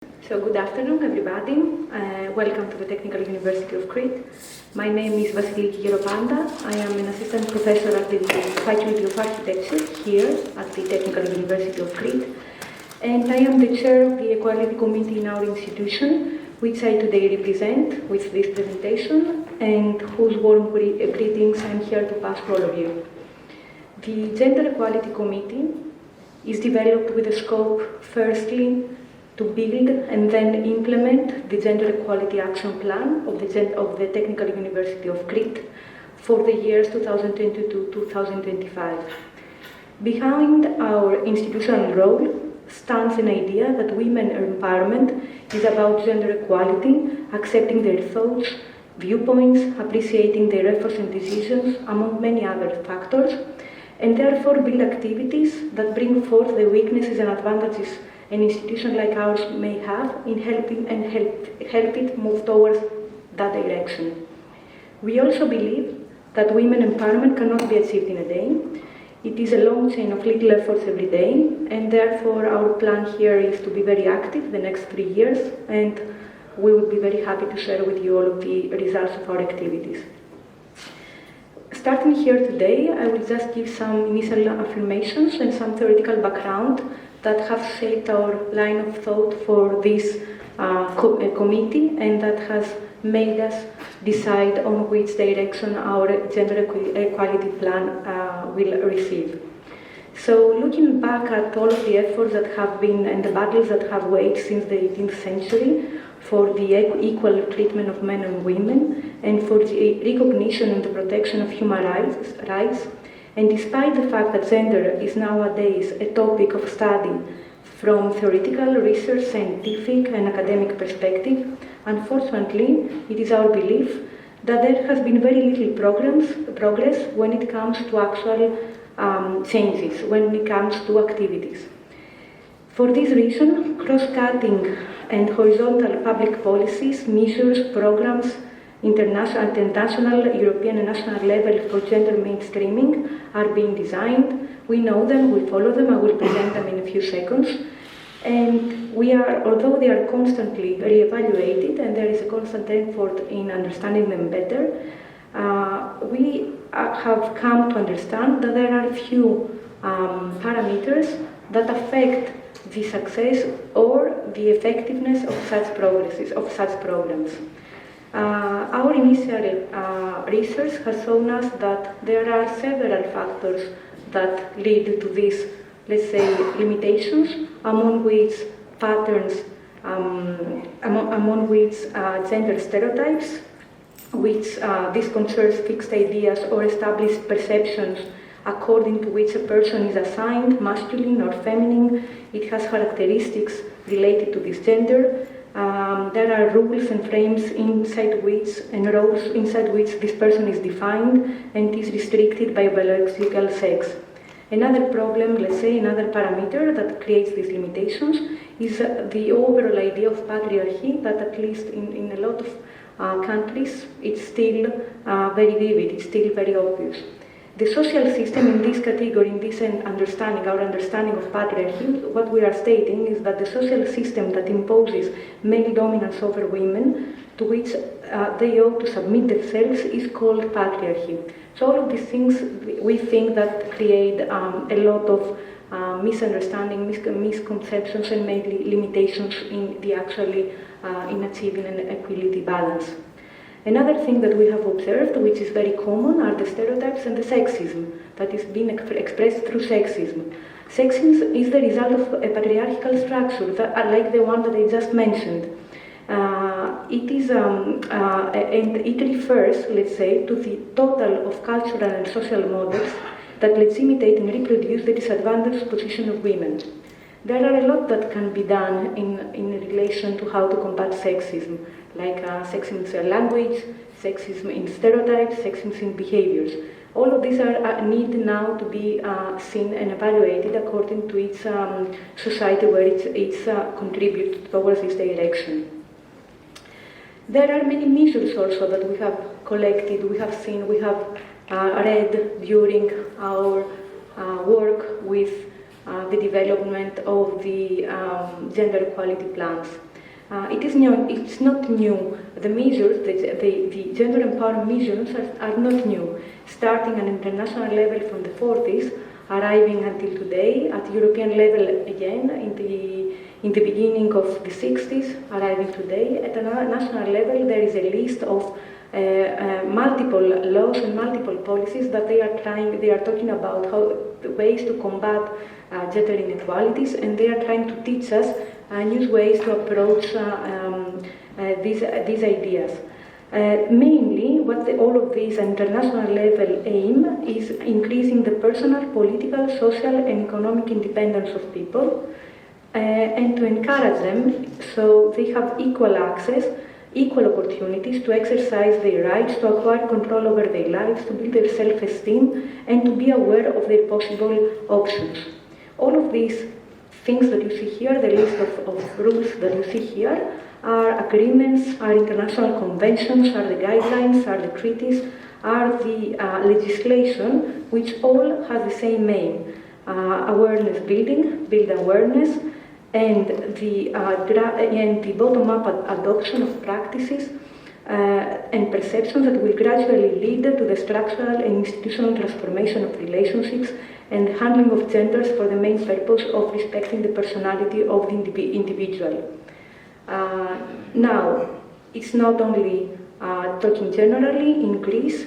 So good afternoon, everybody. Welcome to the Technical University of Crete. My name is Vasiliki Geropanta. I am an assistant professor at the Faculty of Architecture here at the Technical University of Crete. And I am the chair of the Equality Committee in our institution, which I today represent with this presentation, and whose warm greetings I'm here to pass to all of you. The Gender Equality Committee is developed with the scope, firstly, to build and then implement the Gender Equality Action Plan of the Technical University of Crete for the years 2022-2025. Behind our institutional role stands an idea that women empowerment is about gender equality, accepting their thoughts, viewpoints, appreciating their efforts and decisions, among many other factors, and therefore build activities that bring forth the weaknesses and advantages an institution like ours may have in helping and help it move towards that direction. We also believe that women empowerment cannot be achieved in a day. It is a long chain of little efforts every day, and therefore our plan here is to be very active the next 3 years, and we would be very happy to share with you all of the results of our activities. Starting here today, I will just give some initial affirmations and some theoretical background that have shaped our line of thought for this committee, and that has made us decide on which direction our gender equality plan will receive. So looking back at all of the efforts that have been and the battles that have waged since the 18th century for the equal treatment of men and women and for the recognition and the protection of human rights, and despite the fact that gender is nowadays a topic of study from theoretical, research, scientific and academic perspective, unfortunately, it is our belief that there has been very little progress when it comes to actual changes, when it comes to activities. For this reason, cross-cutting and horizontal public policies, measures, programs, international, European and national level for gender mainstreaming are being designed. We know them, we follow them, I will present them in a few seconds. And although they are constantly re-evaluated and there is a constant effort in understanding them better, we have come to understand that there are few parameters that affect the success or the effectiveness of such programs. Our initial research has shown us that there are several factors that lead to these, let's say, limitations, among which patterns, among which gender stereotypes, which this concerns fixed ideas or established perceptions according to which a person is assigned masculine or feminine. It has characteristics related to this gender. There are rules and frames inside which and roles inside which this person is defined and is restricted by biological sex. Another problem, let's say, another parameter that creates these limitations is the overall idea of patriarchy that, at least in a lot of countries, it's still very vivid, it's still very obvious. The social system in this category, in this understanding, our understanding of patriarchy, what we are stating is that the social system that imposes male dominance over women, to which they ought to submit themselves, is called patriarchy. So all of these things, we think that create a lot of misunderstanding, misconceptions, and maybe limitations in the actually in achieving an equality balance. Another thing that we have observed, which is very common, are the stereotypes and the sexism that is being expressed through sexism. Sexism is the result of a patriarchal structure, like the one that I just mentioned. It is, and it refers, let's say, to the total of cultural and social models that legitimate and reproduce the disadvantaged position of women. There are a lot that can be done in relation to how to combat sexism, like sexism in language, sexism in stereotypes, sexism in behaviors. All of these need now to be seen and evaluated according to each society where it contributes towards this direction. There are many measures also that we have collected, we have seen, we have read during our work with the development of the gender equality plans. It's not new. The measures, the gender empowerment measures are not new. Starting at international level from the 40s, arriving until today, at European level again in the beginning of the 60s, arriving today. At a national level, there is a list of multiple laws and multiple policies that they are talking about the ways to combat gender inequalities, and they are trying to teach us new ways to approach these ideas. Mainly, what all of these international level aim is increasing the personal, political, social, and economic independence of people, and to encourage them so they have equal access, equal opportunities to exercise their rights, to acquire control over their lives, to build their self-esteem, and to be aware of their possible options. All of these things that you see here, the list of rules that you see here, are agreements, are international conventions, are the guidelines, are the treaties, are the legislation, which all has the same aim: awareness building, build awareness, and the bottom-up adoption of practices and perceptions that will gradually lead to the structural and institutional transformation of relationships and the handling of genders for the main purpose of respecting the personality of the individual. Now, it's not only talking generally in Greece,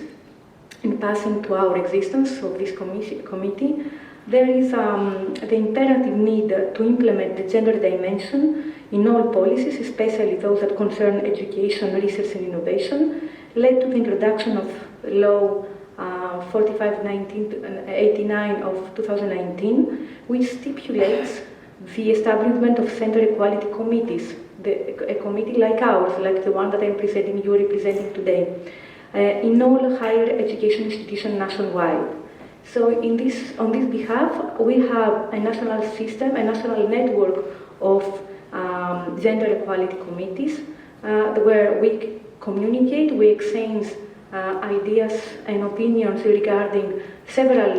in passing to our existence of this committee, there is the imperative need to implement the gender dimension in all policies, especially those that concern education, research and innovation, led to the introduction of Law 45/1989 of 2019, which stipulates the establishment of gender equality committees, a committee like ours, like the one that I'm presenting, you representing today, in all higher education institutions nationwide. So on this behalf, we have a national system, a national network of gender equality committees where we communicate, we exchange ideas and opinions regarding several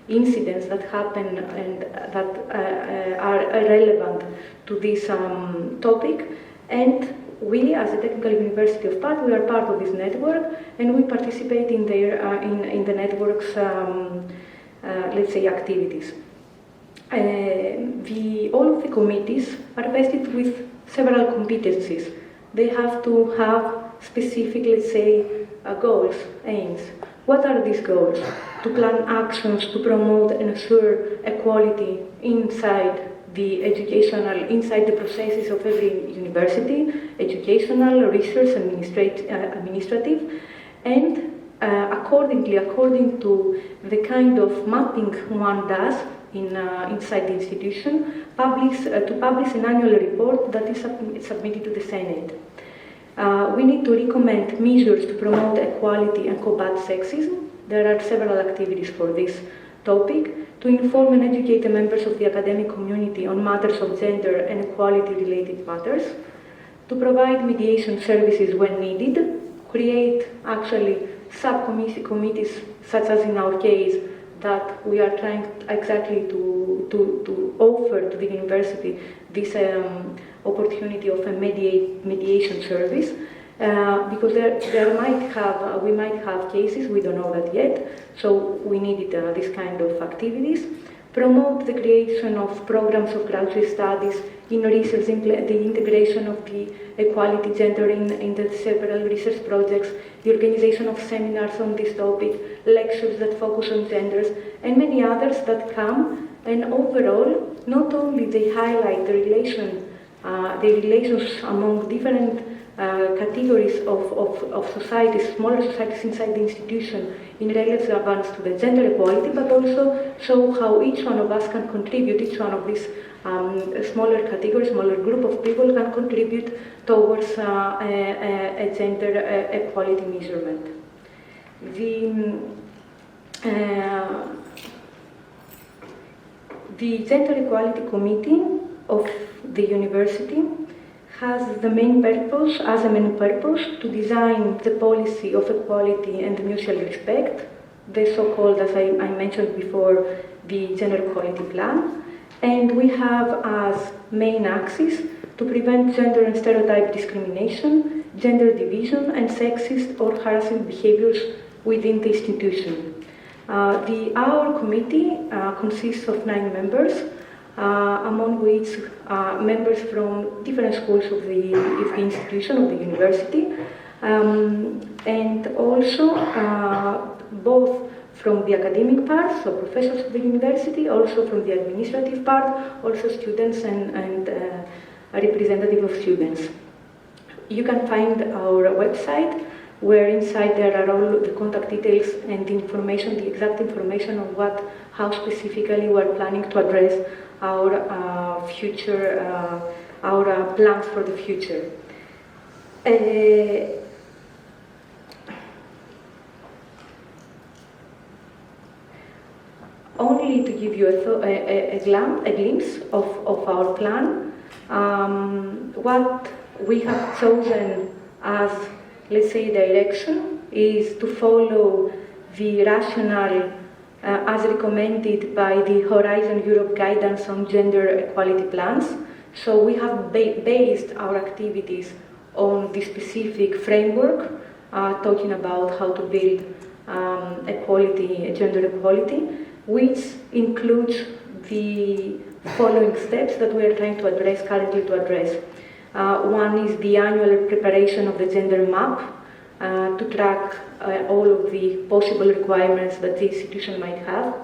incidents that happen and that are relevant to this topic. And we, as a Technical University of Prague, we are part of this network, and we participate in the network's, let's say, activities. All of the committees are vested with several competencies. They have to have specific, let's say, goals, aims. What are these goals? To plan actions to promote and assure equality inside inside the processes of every university, educational, research, administrative, and according to the kind of mapping one does inside the institution, to publish an annual report that is submitted to the Senate. We need to recommend measures to promote equality and combat sexism. There are several activities for this topic. To inform and educate the members of the academic community on matters of gender and equality-related matters. To provide mediation services when needed. Create actually subcommittees, such as in our case, that we are trying exactly to offer to the university this opportunity of a mediation service, because we might have cases, we don't know that yet, so we needed this kind of activities. Promote the creation of programs of graduate studies in research, the integration of the equality gender in the several research projects, the organization of seminars on this topic, lectures that focus on genders, and many others that come. And overall, not only they highlight the relations among different categories of societies, smaller societies inside the institution in relevance to the gender equality, but also show how each one of us can contribute, each one of these smaller categories, smaller group of people can contribute towards a gender equality measurement. The Gender Equality Committee of the university has the main purpose, to design the policy of equality and mutual respect, the so-called, as I mentioned before, the Gender Equality Plan. And we have as main axis to prevent gender and stereotype discrimination, gender division, and sexist or harassing behaviors within the institution. Our committee consists of 9 members, among which members from different schools of the institution, of the university, and also both from the academic part, so professors of the university, also from the administrative part, also students and a representative of students. You can find our website, where inside there are all the contact details and the information, the exact information of how specifically we're planning to address our future, our plans for the future. Only to give you a glimpse of our plan, what we have chosen as, let's say, direction is to follow the rationale as recommended by the Horizon Europe guidance on gender equality plans. So we have based our activities on the specific framework, talking about how to build equality, gender equality, which includes the following steps that we are trying to address, currently to address. One is the annual preparation of the gender map to track all of the possible requirements that the institution might have,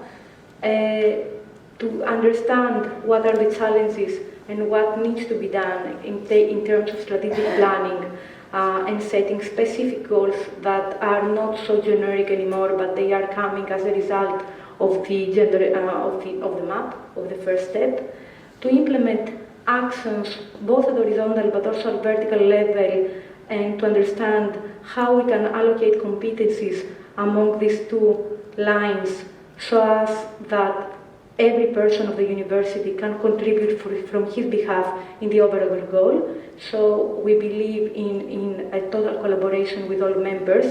to understand what are the challenges and what needs to be done in terms of strategic planning and setting specific goals that are not so generic anymore, but they are coming as a result of the gender of the map, of the first step, to implement actions both at horizontal but also at vertical level, and to understand how we can allocate competencies among these two lines so as that every person of the university can contribute from his behalf in the overall goal. So we believe in a total collaboration with all members.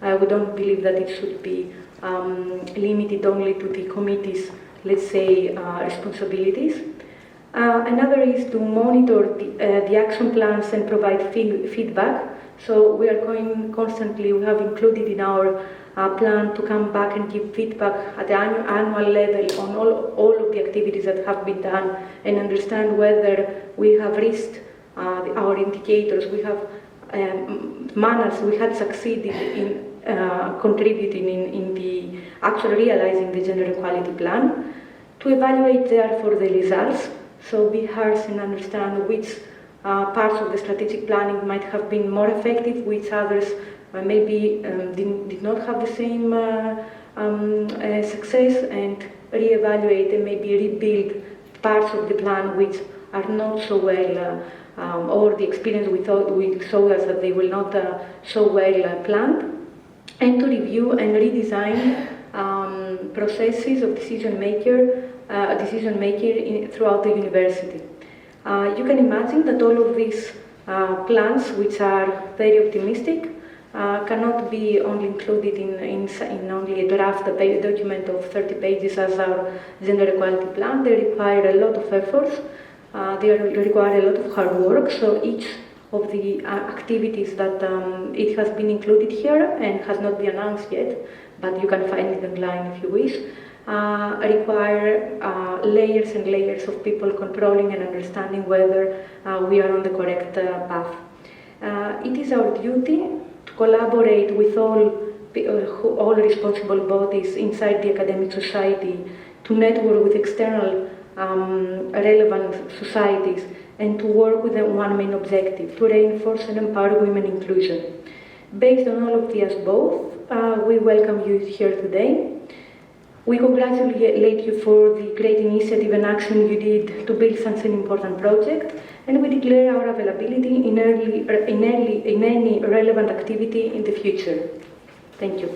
We don't believe that it should be limited only to the committee's, let's say, responsibilities. Another is to monitor the action plans and provide feedback. So we are going constantly, we have included in our plan to come back and give feedback at the annual level on all of the activities that have been done, and understand whether we have reached our indicators, we have managed, we had succeeded in contributing in the actually realizing the gender equality plan, to evaluate therefore the results, so be harsh and understand which parts of the strategic planning might have been more effective, which others maybe did not have the same success, and re-evaluate and maybe rebuild parts of the plan which are not so well, or the experience we saw us that they will not so well planned, and to review and redesign processes of decision making throughout the university. You can imagine that all of these plans, which are very optimistic, cannot be only included in only a draft document of 30 pages as our gender equality plan. They require a lot of efforts, they require a lot of hard work, so each of the activities that it has been included here and has not been announced yet, but you can find it online if you wish, require layers and layers of people controlling and understanding whether we are on the correct path. It is our duty to collaborate with all responsible bodies inside the academic society, to network with external relevant societies, and to work with one main objective, to reinforce and empower women inclusion. Based on all of the above, we welcome you here today. We congratulate you for the great initiative and action you did to build such an important project, and we declare our availability in any relevant activity in the future. Thank you.